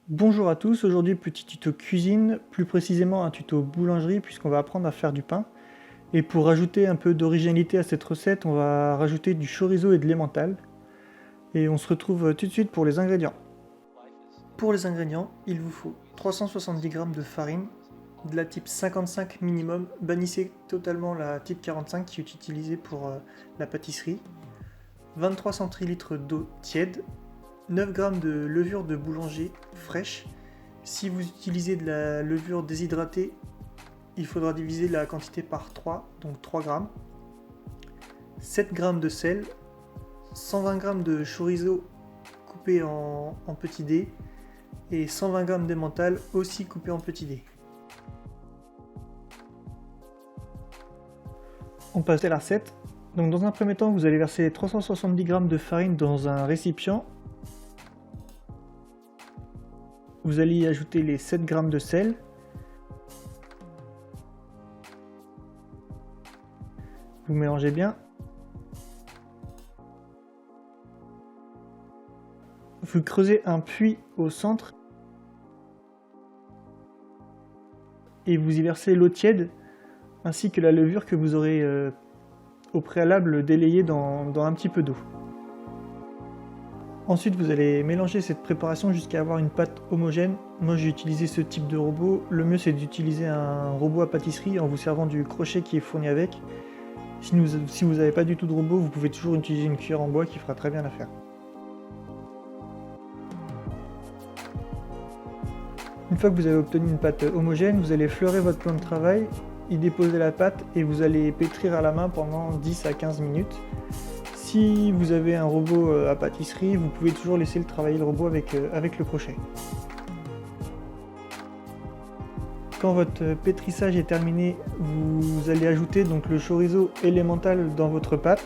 Bonjour à tous, aujourd'hui petit tuto cuisine, plus précisément un tuto boulangerie puisqu'on va apprendre à faire du pain. Et pour rajouter un peu d'originalité à cette recette, on va rajouter du chorizo et de l'emmental. Et on se retrouve tout de suite pour les ingrédients. Pour les ingrédients, il vous faut 370 g de farine, de la type 55 minimum, bannissez totalement la type 45 qui est utilisée pour la pâtisserie, 23 centilitres d'eau tiède, 9 g de levure de boulanger fraîche. Si vous utilisez de la levure déshydratée, il faudra diviser la quantité par 3, donc 3 g, 7 g de sel, 120 g de chorizo coupé en petits dés et 120 g d'emmental aussi coupé en petits dés. On passe à la recette. Donc dans un premier temps, vous allez verser 370 g de farine dans un récipient. Vous allez y ajouter les 7 g de sel. Vous mélangez bien. Vous creusez un puits au centre. Et vous y versez l'eau tiède, ainsi que la levure que vous aurez au préalable délayée dans un petit peu d'eau. Ensuite, vous allez mélanger cette préparation jusqu'à avoir une pâte homogène. Moi, j'ai utilisé ce type de robot. Le mieux, c'est d'utiliser un robot à pâtisserie en vous servant du crochet qui est fourni avec. Si vous n'avez pas du tout de robot, vous pouvez toujours utiliser une cuillère en bois qui fera très bien l'affaire. Une fois que vous avez obtenu une pâte homogène, vous allez fleurer votre plan de travail, y déposer la pâte et vous allez pétrir à la main pendant 10 à 15 minutes. Si vous avez un robot à pâtisserie, vous pouvez toujours laisser travailler le robot avec le crochet. Quand votre pétrissage est terminé, vous allez ajouter donc le chorizo et l'emmental dans votre pâte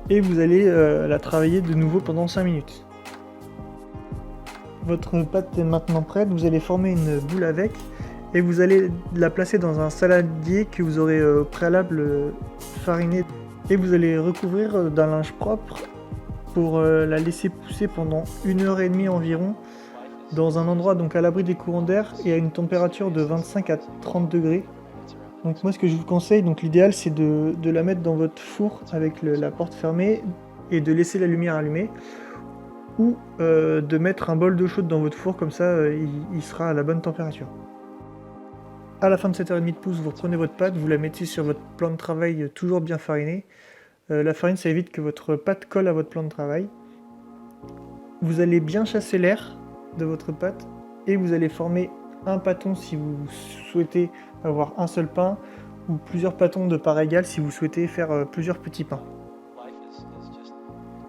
et vous allez la travailler de nouveau pendant 5 minutes. Votre pâte est maintenant prête, vous allez former une boule avec et vous allez la placer dans un saladier que vous aurez au préalable fariné. Et vous allez recouvrir d'un linge propre pour la laisser pousser pendant 1h30 environ dans un endroit donc à l'abri des courants d'air et à une température de 25 à 30 degrés. Donc moi ce que je vous conseille, donc l'idéal c'est de la mettre dans votre four avec la porte fermée et de laisser la lumière allumée ou de mettre un bol d'eau chaude dans votre four, comme ça il sera à la bonne température. À la fin de 7h30 de pouce, vous reprenez votre pâte, vous la mettez sur votre plan de travail toujours bien fariné. La farine, ça évite que votre pâte colle à votre plan de travail. Vous allez bien chasser l'air de votre pâte et vous allez former un pâton si vous souhaitez avoir un seul pain ou plusieurs pâtons de part égale si vous souhaitez faire plusieurs petits pains.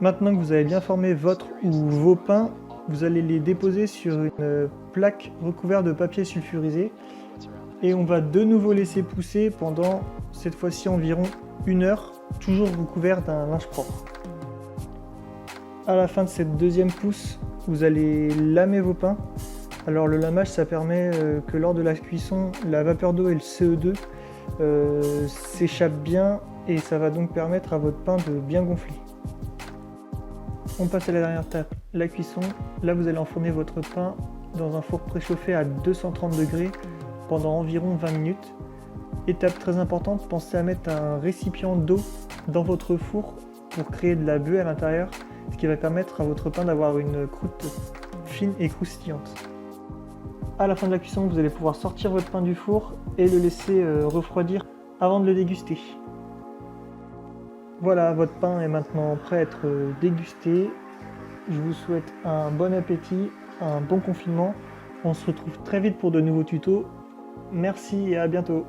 Maintenant que vous avez bien formé votre ou vos pains, vous allez les déposer sur une plaque recouverte de papier sulfurisé. Et on va de nouveau laisser pousser pendant, cette fois-ci environ 1 heure, toujours recouvert d'un linge propre. À la fin de cette deuxième pousse, vous allez lamer vos pains. Alors le lamage, ça permet que lors de la cuisson, la vapeur d'eau et le CO2 s'échappent bien et ça va donc permettre à votre pain de bien gonfler. On passe à la dernière étape, la cuisson. Là, vous allez enfourner votre pain dans un four préchauffé à 230 degrés pendant environ 20 minutes. Étape très importante, pensez à mettre un récipient d'eau dans votre four pour créer de la buée à l'intérieur, ce qui va permettre à votre pain d'avoir une croûte fine et croustillante. À la fin de la cuisson, vous allez pouvoir sortir votre pain du four et le laisser refroidir avant de le déguster. Voilà, votre pain est maintenant prêt à être dégusté. Je vous souhaite un bon appétit, un bon confinement. On se retrouve très vite pour de nouveaux tutos. Merci et à bientôt.